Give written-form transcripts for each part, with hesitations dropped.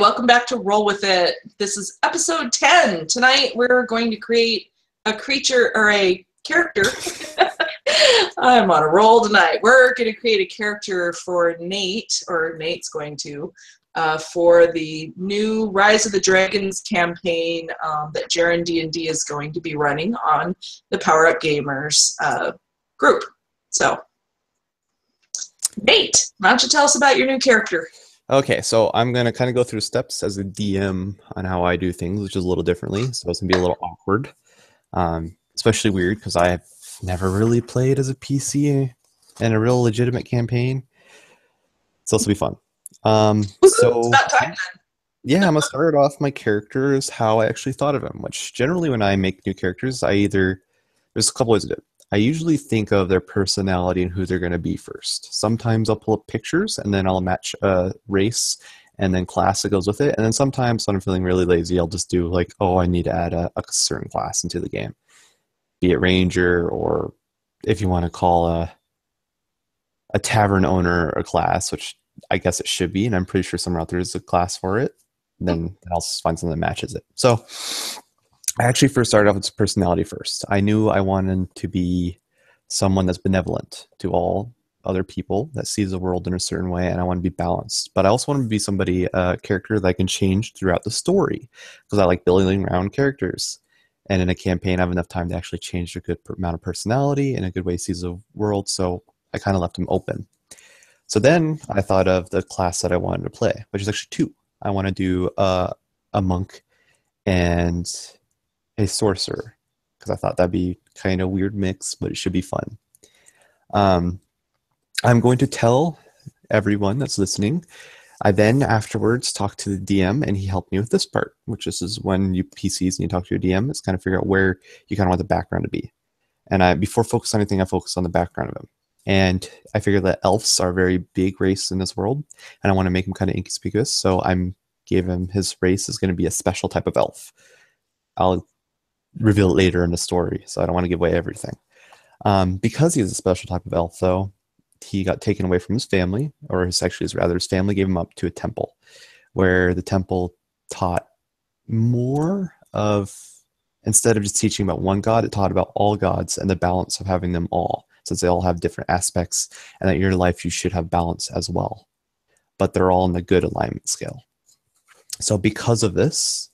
welcome back to Roll With It. This is episode 10. Tonight we're going to create a creature or a character. I'm on a roll tonight. We're going to create a character for Nate, or Nate's going to, for the new Rise of the Dragons campaign that Jaren D&D is going to be running on the Power Up Gamers group. So, Nate, why don't you tell us about your new character? Okay, so I'm going to kind of go through steps as a DM on how I do things, which is a little differently, so it's going to be a little awkward, especially weird because I've never really played as a PC in a real legitimate campaign, so this will be fun. So it's about time then. Yeah, I'm going to start off my characters how I actually thought of them, which generally when I make new characters, there's a couple ways to do it. I usually think of their personality and who they're going to be first. Sometimes I'll pull up pictures and then I'll match a race and then class that goes with it. And then sometimes when I'm feeling really lazy, I'll just do like, oh, I need to add a certain class into the game. Be it ranger, or if you want to call a tavern owner a class, which I guess it should be. And I'm pretty sure somewhere out there is a class for it. Then I'll find something that matches it. So I actually first started off with personality first. I knew I wanted to be someone that's benevolent to all other people, that sees the world in a certain way, and I want to be balanced. But I also want to be somebody, a character that I can change throughout the story, because I like building around characters. And in a campaign, I have enough time to actually change a good amount of personality and a good way he sees the world, so I kind of left him open. So then I thought of the class that I wanted to play, which is actually two. I want to do a monk and a sorcerer, because I thought that'd be kind of weird mix, but it should be fun. I'm going to tell everyone that's listening. I then afterwards talked to the DM, and he helped me with this part, which is when you PCs and you talk to your DM, it's kind of figure out where you kind of want the background to be. And before focusing on anything, I focused on the background of him. And I figured that elves are a very big race in this world, and I want to make him kind of inconspicuous, so gave him his race is going to be a special type of elf. I'll reveal it later in the story, so I don't want to give away everything. Because he's a special type of elf, though, he got taken away from his family, or his family gave him up to a temple, where the temple taught more of, instead of just teaching about one god, it taught about all gods and the balance of having them all, since they all have different aspects, and that in your life you should have balance as well. But they're all on the good alignment scale. So because of this,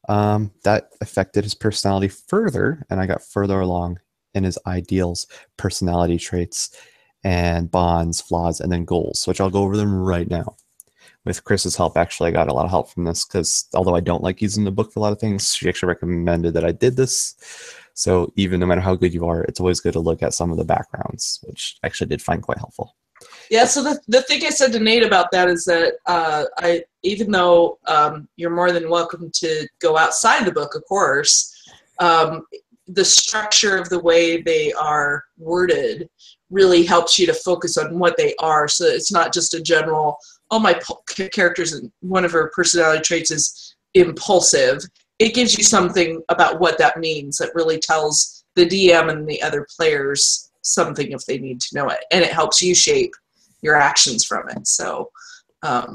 that affected his personality further, and I got further along in his ideals, personality traits, and bonds, flaws, and then goals, which I'll go over them right now. With Chris's help, actually, I got a lot of help from this, because although I don't like using the book for a lot of things, she actually recommended that I did this. So even no matter how good you are, it's always good to look at some of the backgrounds, which I actually did find quite helpful. Yeah, so the thing I said to Nate about that is that even though you're more than welcome to go outside the book, of course, the structure of the way they are worded really helps you to focus on what they are. So it's not just a general, oh, my character's, and one of her personality traits is impulsive. It gives you something about what that means that really tells the DM and the other players something if they need to know it. And it helps you shape your actions from it. So I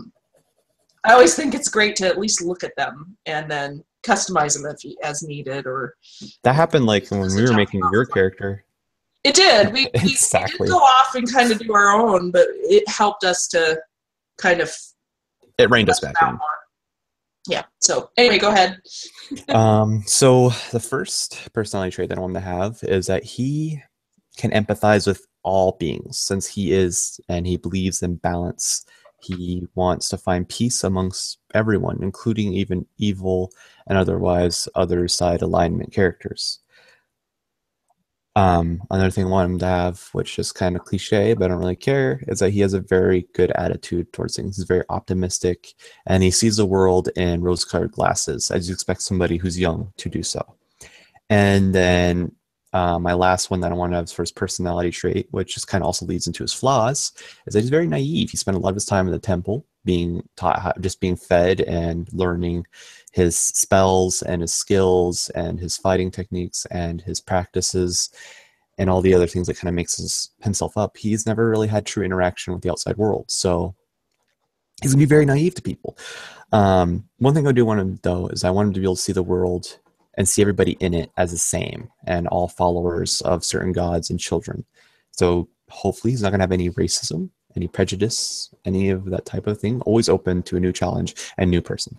always think it's great to at least look at them and then customize them as needed. Or that happened like when we were making your character. It did. We exactly. did go off and kind of do our own, but it helped us to kind of... It reined us back in. Yeah. So anyway, go ahead. So the first personality trait that I want to have is that he can empathize with all beings, since he is, and he believes in balance. He wants to find peace amongst everyone, including even evil and otherwise other side alignment characters. Another thing I want him to have, which is kind of cliche, but I don't really care, is that he has a very good attitude towards things. He's very optimistic, and he sees the world in rose-colored glasses, as you expect somebody who's young to do so. And then my last one that I want to have for his personality trait, which just kind of also leads into his flaws, is that he's very naive. He spent a lot of his time in the temple being taught, just being fed and learning his spells and his skills and his fighting techniques and his practices and all the other things that kind of makes himself up. He's never really had true interaction with the outside world. So he's going to be very naive to people. One thing I do want him, though, is I want him to be able to see the world and see everybody in it as the same and all followers of certain gods and children. So hopefully he's not going to have any racism, any prejudice, any of that type of thing. Always open to a new challenge and new person.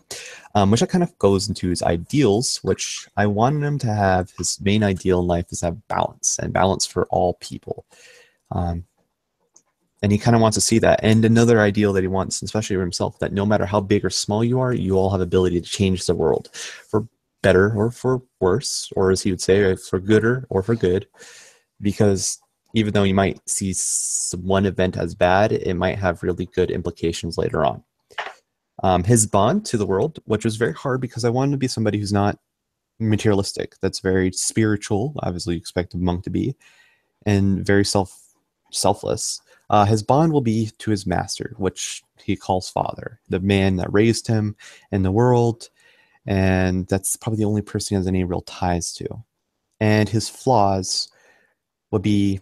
Which that kind of goes into his ideals, which I wanted him to have. His main ideal in life is to have balance, and balance for all people. And he kind of wants to see that. And another ideal that he wants, especially for himself, that no matter how big or small you are, you all have ability to change the world for better or for worse, or as he would say, for gooder or for good. Because even though you might see one event as bad, it might have really good implications later on. His bond to the world, which was very hard because I wanted to be somebody who's not materialistic, that's very spiritual, obviously you expect a monk to be, and very selfless. His bond will be to his master, which he calls father, the man that raised him in the world, and that's probably the only person he has any real ties to. And his flaws would be,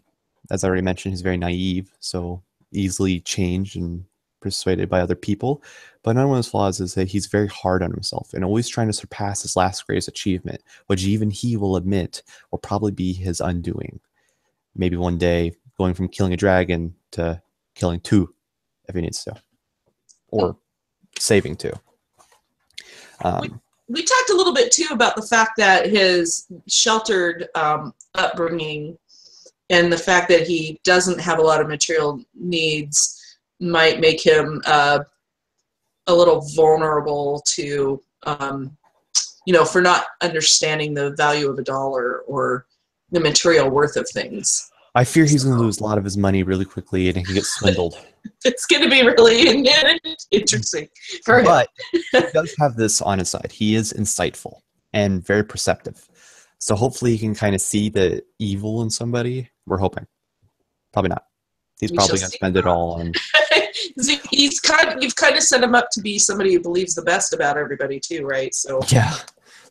as I already mentioned, he's very naive, so easily changed and persuaded by other people. But another one of his flaws is that he's very hard on himself and always trying to surpass his last greatest achievement, which even he will admit will probably be his undoing. Maybe one day going from killing a dragon to killing 2 if he needs to, or saving 2. We talked a little bit too about the fact that his sheltered upbringing and the fact that he doesn't have a lot of material needs might make him a little vulnerable to, for not understanding the value of a dollar or the material worth of things. I fear he's going to lose a lot of his money really quickly and he can get swindled. It's going to be really interesting for him. But he does have this on his side. He is insightful and very perceptive. So hopefully he can kind of see the evil in somebody. We're hoping. Probably not. He's probably going to spend it all on... You've kind of set him up to be somebody who believes the best about everybody too, right? So yeah.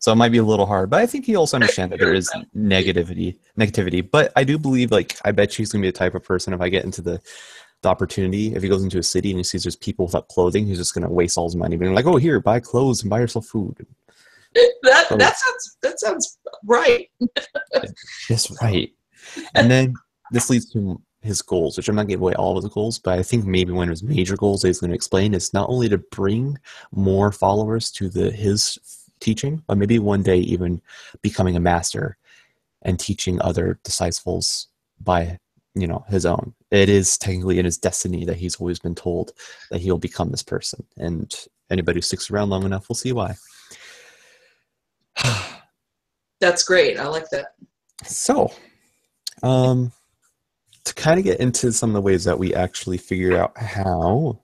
So it might be a little hard, but I think he also understands that there is negativity. But I do believe, I bet he's going to be the type of person, if I get into the opportunity, if he goes into a city and he sees there's people without clothing, he's just going to waste all his money being like, oh, here, buy clothes and buy yourself food. That sounds right. Just right. And then this leads to his goals, which I'm not giving away all of his goals, but I think maybe one of his major goals that he's going to explain is not only to bring more followers to his teaching, but maybe one day even becoming a master and teaching other disciples by his own. It is technically in his destiny that he's always been told that he'll become this person, and anybody who sticks around long enough will see why. That's great. I like that. So to kind of get into some of the ways that we actually figured out how.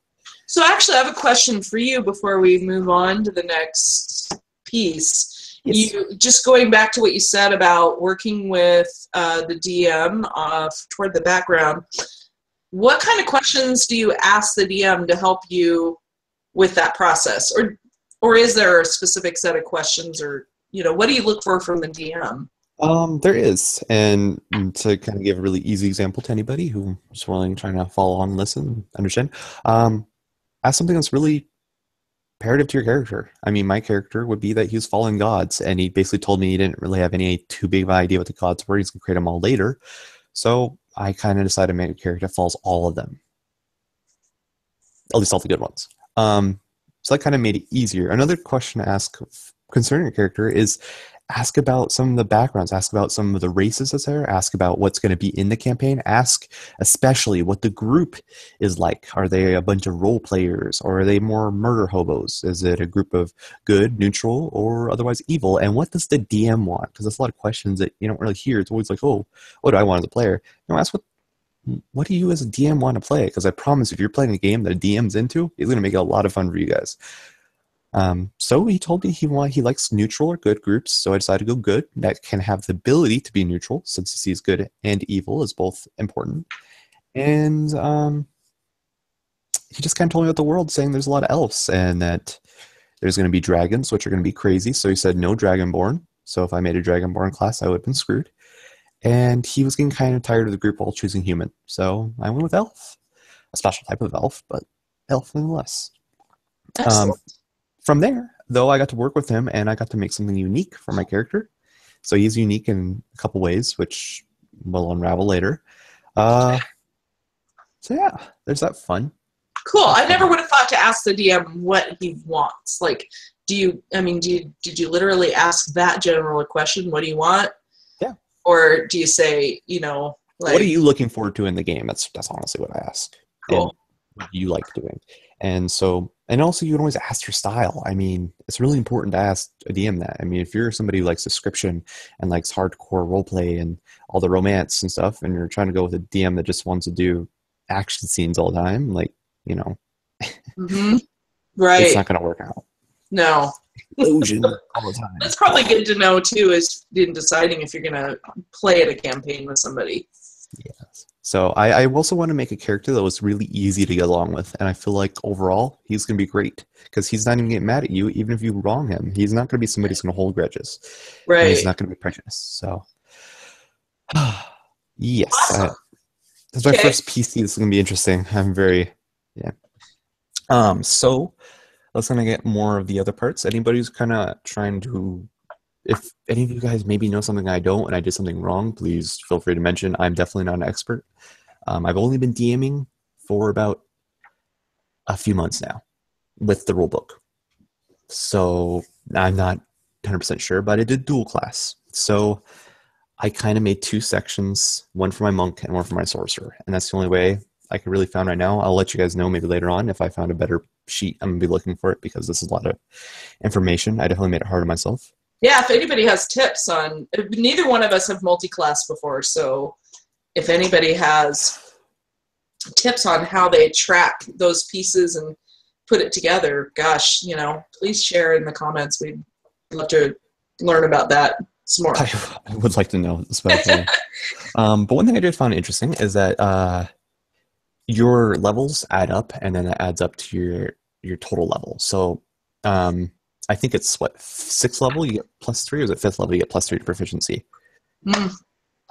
So actually I have a question for you before we move on to the next piece. Yes. You just going back to what you said about working with the DM toward the background. What kind of questions do you ask the DM to help you with that process, or is there a specific set of questions, or what do you look for from the DM? There is, and to kind of give a really easy example to anybody who's willing, trying to follow on, listen, understand. Ask something that's really imperative to your character. I mean, my character would be that he was following gods, and he basically told me he didn't really have any too big of an idea what the gods were. He's going to create them all later. So I kind of decided to make a character that follows all of them. At least all the good ones. So that kind of made it easier. Another question to ask concerning your character is ask about some of the backgrounds, ask about some of the races that's there, ask about what's going to be in the campaign, ask especially what the group is like. Are they a bunch of role players, or are they more murder hobos? Is it a group of good, neutral, or otherwise evil? And what does the DM want? Because there's a lot of questions that you don't really hear. It's always like, oh, what do I want as a player? Ask what do you as a DM want to play? Because I promise if you're playing a game that a DM's into, it's going to make it a lot of fun for you guys. So he told me he likes neutral or good groups, so I decided to go good. That can have the ability to be neutral, since he sees good and evil as both important. And he just kind of told me about the world, saying there's a lot of elves, and that there's going to be dragons, which are going to be crazy. So he said no dragonborn. So if I made a dragonborn class, I would have been screwed. And he was getting kind of tired of the group all choosing human. So I went with elf. A special type of elf, but elf nonetheless. Excellent. From there, though, I got to work with him and I got to make something unique for my character. So he's unique in a couple ways, which we'll unravel later. So yeah, there's that fun. Cool. I never would have thought to ask the DM what he wants. Like, did you literally ask that general a question? What do you want? Yeah. Or do you say, like, what are you looking forward to in the game? That's honestly what I ask. Cool. And what you like doing. And also you can always ask your style. I mean, it's really important to ask a DM that. I mean, if you're somebody who likes description and likes hardcore roleplay and all the romance and stuff, and you're trying to go with a DM that just wants to do action scenes all the time, like, mm-hmm. Right. It's not going to work out. No. Explosion all the time. That's probably good to know, too, is in deciding if you're going to play at a campaign with somebody. Yes. So I also want to make a character that was really easy to get along with. And I feel like overall, he's going to be great. Because he's not even getting mad at you, even if you wrong him. He's not going to be somebody who's going to hold grudges. Right. And he's not going to be prejudiced. So, yes. Awesome. This is my first PC. This is going to be interesting. I'm very, yeah. So let's kind of get more of the other parts. Anybody who's kind of trying to, if any of you guys maybe know something I don't and I did something wrong, please feel free to mention. I'm definitely not an expert. I've only been DMing for about a few months now with the rulebook. So I'm not 100% sure, but I did dual class. So I kind of made two sections, one for my monk and one for my sorcerer. And that's the only way I can really find right now. I'll let you guys know maybe later on if I found a better sheet. I'm going to be looking for it because this is a lot of information. I definitely made it hard on myself. Yeah, if anybody has tips on, neither one of us have multi-class before, so if anybody has tips on how they track those pieces and put it together, gosh, please share in the comments. We'd love to learn about that some more. I would like to know, especially. But one thing I did find interesting is that your levels add up, and then it adds up to your total level. So I think it's, 6th level you get +3, or is it 5th level you get +3 to proficiency?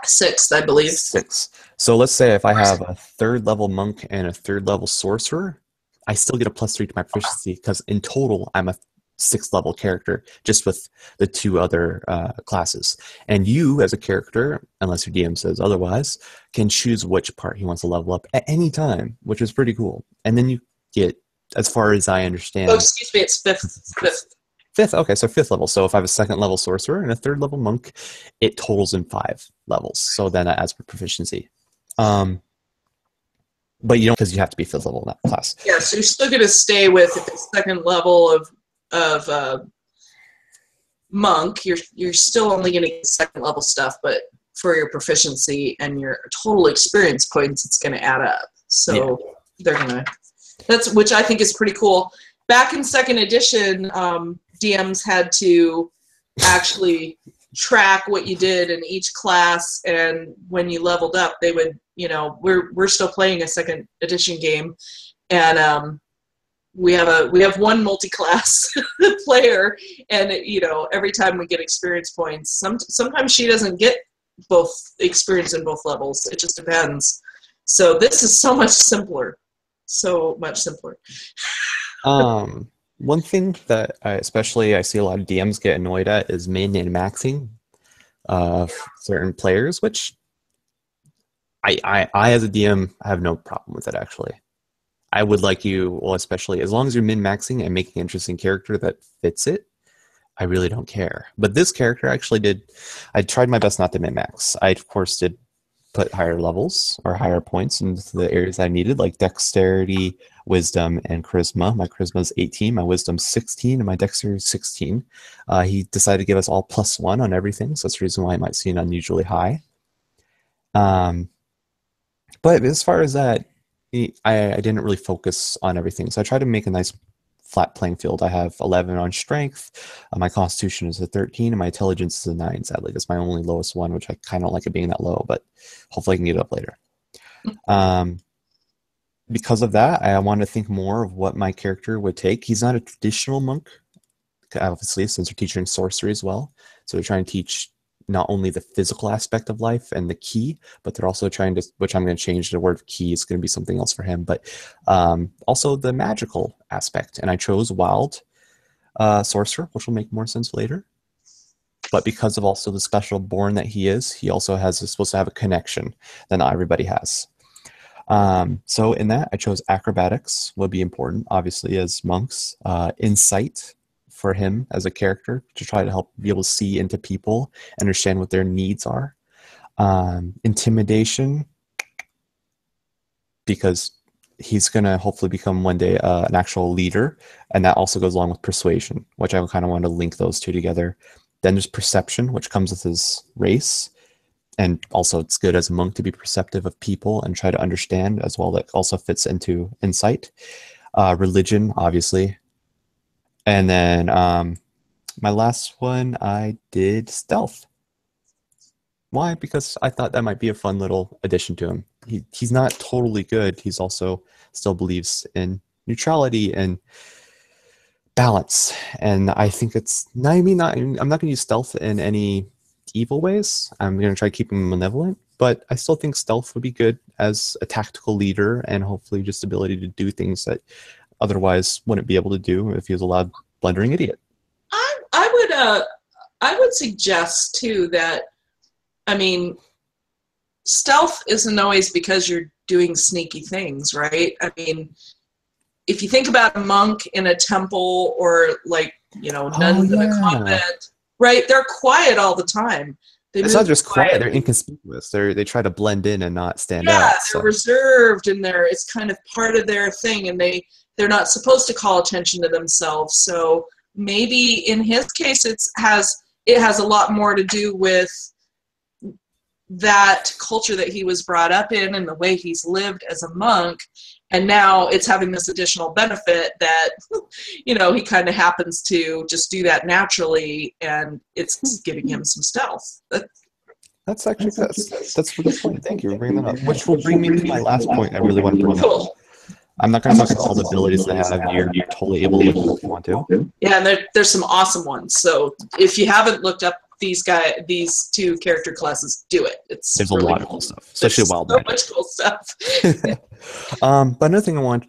6th, I believe. 6th. So let's say if I have a 3rd level monk and a 3rd level sorcerer, I still get a +3 to my proficiency because in total I'm a 6th level character just with the 2 other classes. And you as a character, unless your DM says otherwise, can choose which part he wants to level up at any time, which is pretty cool. And then you get, as far as I understand... Oh, excuse me, it's 5th. 5th, okay, so 5th level. So if I have a 2nd level sorcerer and a 3rd level monk, it totals in 5 levels. So then that adds for proficiency. But you don't, because you have to be 5th level in that class. Yeah, so you're still going to stay with, if it's 2nd level of monk, you're still only going to get 2nd level stuff, but for your proficiency and your total experience points, it's going to add up. So they're going to, which I think is pretty cool. Back in 2nd edition, DMs had to actually track what you did in each class, and when you leveled up, they would, we're still playing a 2nd edition game, and we have one multi-class player, and every time we get experience points, sometimes she doesn't get both experience in both levels. It just depends. So this is so much simpler. One thing that I see a lot of DMs get annoyed at is min and maxing certain players, which I as a DM have no problem with it, actually. I would like you, well, especially as long as you're min maxing and making an interesting character that fits it, I really don't care. But this character actually I tried my best not to min max. I of course did put higher levels or higher points into the areas I needed, like dexterity, wisdom, and charisma. My charisma is 18, my wisdom's 16, and my dexterity is 16. He decided to give us all +1 on everything, so that's the reason why it might seem unusually high. But as far as that, I didn't really focus on everything, so I tried to make a nice flat playing field. I have 11 on strength, my constitution is a 13, and my intelligence is a 9, sadly. That's my only lowest one, which I kind of don't like it being that low, but hopefully I can get it up later. Because of that, I wanted to think more of what my character would take. He's not a traditional monk, obviously, since we're teaching sorcery as well. So we're trying to teach not only the physical aspect of life and the key, but they're also trying to, which I'm going to change the word key, it's going to be something else for him, but also the magical aspect. And I chose wild sorcerer, which will make more sense later. But because of also the special born that he is, he also is supposed to have a connection that not everybody has. So in that, I chose acrobatics would be important, obviously, as monks. Insight for him as a character to try to help be able to see into people, understand what their needs are. Intimidation, because he's going to hopefully become one day an actual leader, and that also goes along with persuasion, which I kind of want to link those two together. Then there's perception, which comes with his race. And also it's good as a monk to be perceptive of people and try to understand as well. That also fits into insight. Religion, obviously. And then my last one, I did stealth. Why? Because I thought that might be a fun little addition to him. He's not totally good. He's also still believes in neutrality and balance. And I think it's not, I'm not going to use stealth in any evil ways. I'm going to try keeping him malevolent, but I still think stealth would be good as a tactical leader and hopefully just ability to do things that otherwise wouldn't be able to do if he was a loud blundering idiot. I would suggest too that, I mean, stealth isn't always because you're doing sneaky things, right? I mean, if you think about a monk in a temple or like, nuns in a convent, right? They're quiet all the time. It's not just quiet; they're inconspicuous. They try to blend in and not stand out. Yeah, they're reserved, and it's kind of part of their thing, and they're not supposed to call attention to themselves. So maybe in his case, it has a lot more to do with that culture that he was brought up in and the way he's lived as a monk. And now it's having this additional benefit that, he kind of happens to just do that naturally, and it's giving him some stealth. That's actually that's a good point. Thank you for bringing that up. Which will bring me to my last point I really want to bring up. I'm not going to talk about all the abilities they have. You're totally able to look up if you want to. Yeah, and there's some awesome ones. So if you haven't looked up these two character classes, do it. There's really a lot of cool stuff, especially wild magic. Much cool stuff. But another thing I want,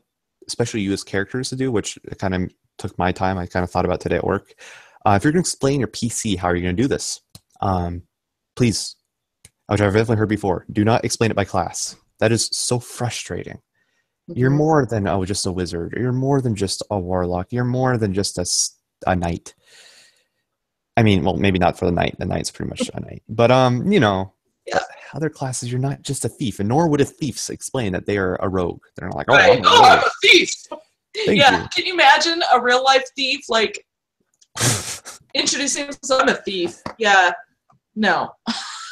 especially you as characters, to do, which kind of took my time, I kind of thought about today at work. If you're going to explain your PC, how are you going to do this? Please, which I've definitely heard before, do not explain it by class. That is so frustrating. Mm-hmm. You're more than just a wizard. You're more than just a warlock. You're more than just a knight. I mean, well, maybe not for the knight. The knight's pretty much a knight. But, yeah. Other classes, you're not just a thief. And nor would a thief explain that they are a rogue. They're not like, right. I'm a thief. Thank you. Can you imagine a real-life thief, like, introducing himself? I'm a thief. Yeah. No.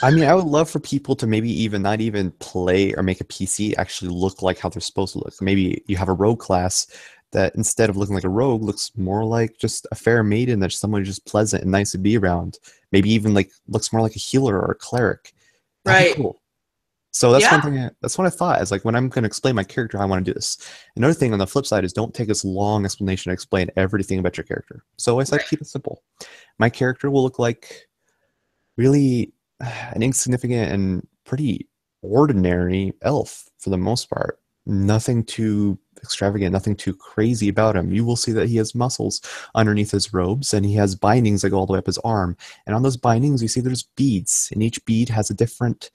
I mean, I would love for people to maybe not even play or make a PC actually look like how they're supposed to look. Maybe you have a rogue class that instead of looking like a rogue looks more like just a fair maiden, that's someone just pleasant and nice to be around. Maybe even like looks more like a healer or a cleric. That'd be cool. So that's one thing. That's what I thought. Is like when I'm going to explain my character, I want to do this. Another thing on the flip side is don't take this long explanation to explain everything about your character. So I said keep it simple. My character will look like really an insignificant and pretty ordinary elf for the most part. Nothing too extravagant, nothing too crazy about him. You will see that he has muscles underneath his robes, and he has bindings that go all the way up his arm. And on those bindings, you see there's beads, and each bead has a different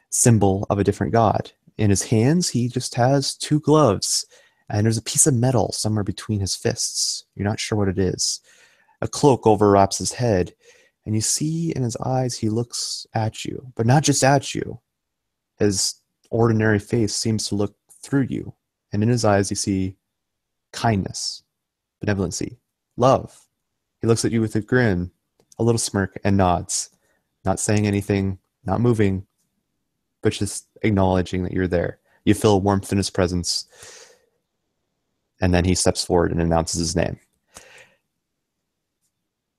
symbol of a different god. In his hands, he just has 2 gloves, and there's a piece of metal somewhere between his fists. You're not sure what it is. A cloak overwraps his head, and you see in his eyes he looks at you, but not just at you. His ordinary face seems to look through you, and in his eyes you see kindness, benevolency, love. He looks at you with a grin, a little smirk, and nods, not saying anything, not moving, but just acknowledging that you're there. You feel warmth in his presence, and then he steps forward and announces his name.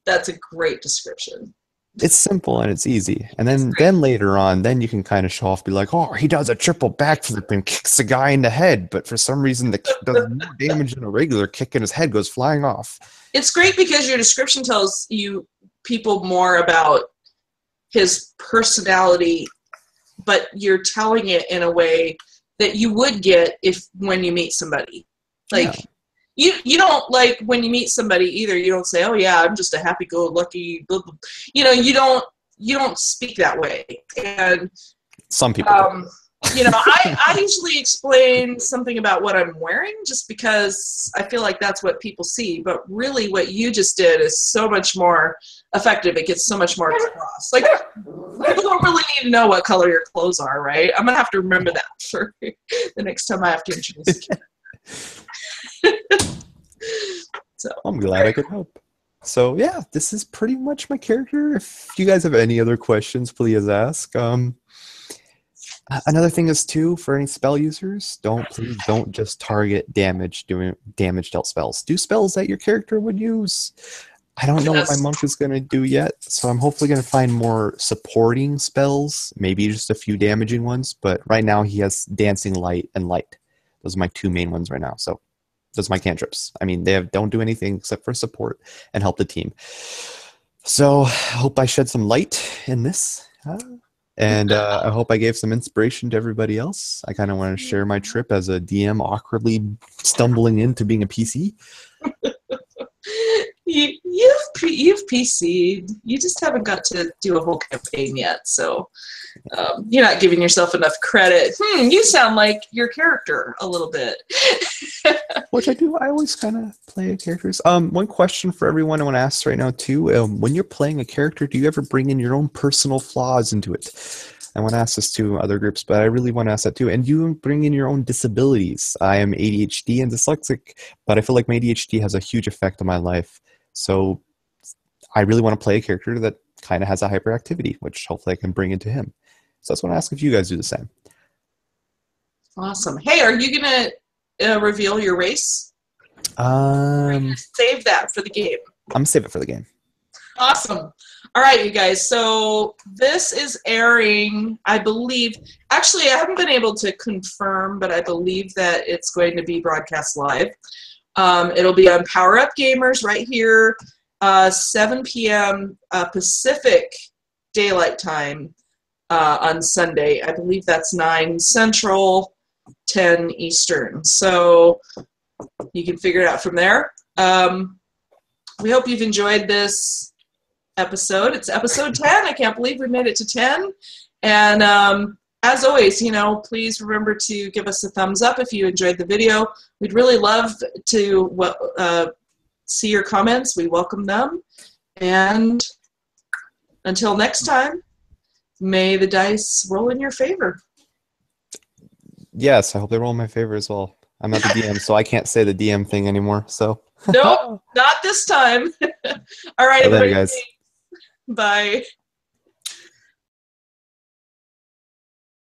That's a great description. It's simple and it's easy. And then later on, then you can kind of show off, be like, oh, he does a triple backflip and kicks the guy in the head. But for some reason, the kick does more damage than a regular kick and his head goes flying off. It's great because your description tells you people more about his personality, but you're telling it in a way that you would get when you meet somebody. Like, you don't, like, when you meet somebody either, you don't say, oh yeah, I'm just a happy-go-lucky, blah, blah. You don't speak that way. And some people do. I usually explain something about what I'm wearing just because I feel like that's what people see. But really what you just did is so much more effective. It gets so much more across. Like, people don't really need to know what color your clothes are, right? I'm going to have to remember that for the next time I have to introduce you. So I'm glad I could help. So yeah, this is pretty much my character. If you guys have any other questions, please ask. Another thing is too, for any spell users, please don't just target doing damage dealt spells. Do spells that your character would use. I don't know what my monk is going to do yet, so I'm hopefully going to find more supporting spells, maybe just a few damaging ones, but right now he has Dancing Light and Light. Those are my two main ones right now, so those are my cantrips. I mean, don't do anything except for support and help the team. So I hope I shed some light in this. And I hope I gave some inspiration to everybody else. I kind of want to share my trip as a DM awkwardly stumbling into being a PC. You've PC'd. You just haven't got to do a whole campaign yet, so you're not giving yourself enough credit. You sound like your character a little bit. Which I do. I always kind of play characters. One question for everyone I want to ask right now too. When you're playing a character, do you ever bring in your own personal flaws into it? I want to ask this to other groups, but I really want to ask that too. And you bring in your own disabilities. I am ADHD and dyslexic, but I feel like my ADHD has a huge effect on my life. So I really want to play a character that kind of has a hyperactivity, which hopefully I can bring into him. So that's what I ask if you guys do the same. Awesome. Hey, are you going to reveal your race? Save that for the game. I'm going to save it for the game. Awesome. All right, you guys. So this is airing, I believe. Actually, I haven't been able to confirm, but I believe that it's going to be broadcast live. It'll be on Power Up Gamers right here, 7 p.m. Pacific Daylight Time on Sunday. I believe that's 9 Central, 10 Eastern. So you can figure it out from there. We hope you've enjoyed this episode. It's episode 10. I can't believe we made it to 10. And as always, please remember to give us a thumbs up if you enjoyed the video. We'd really love to see your comments. We welcome them. And until next time, may the dice roll in your favor. Yes, I hope they roll in my favor as well. I'm not the DM, so I can't say the DM thing anymore. So nope, not this time. All right, everybody. Guys. Bye.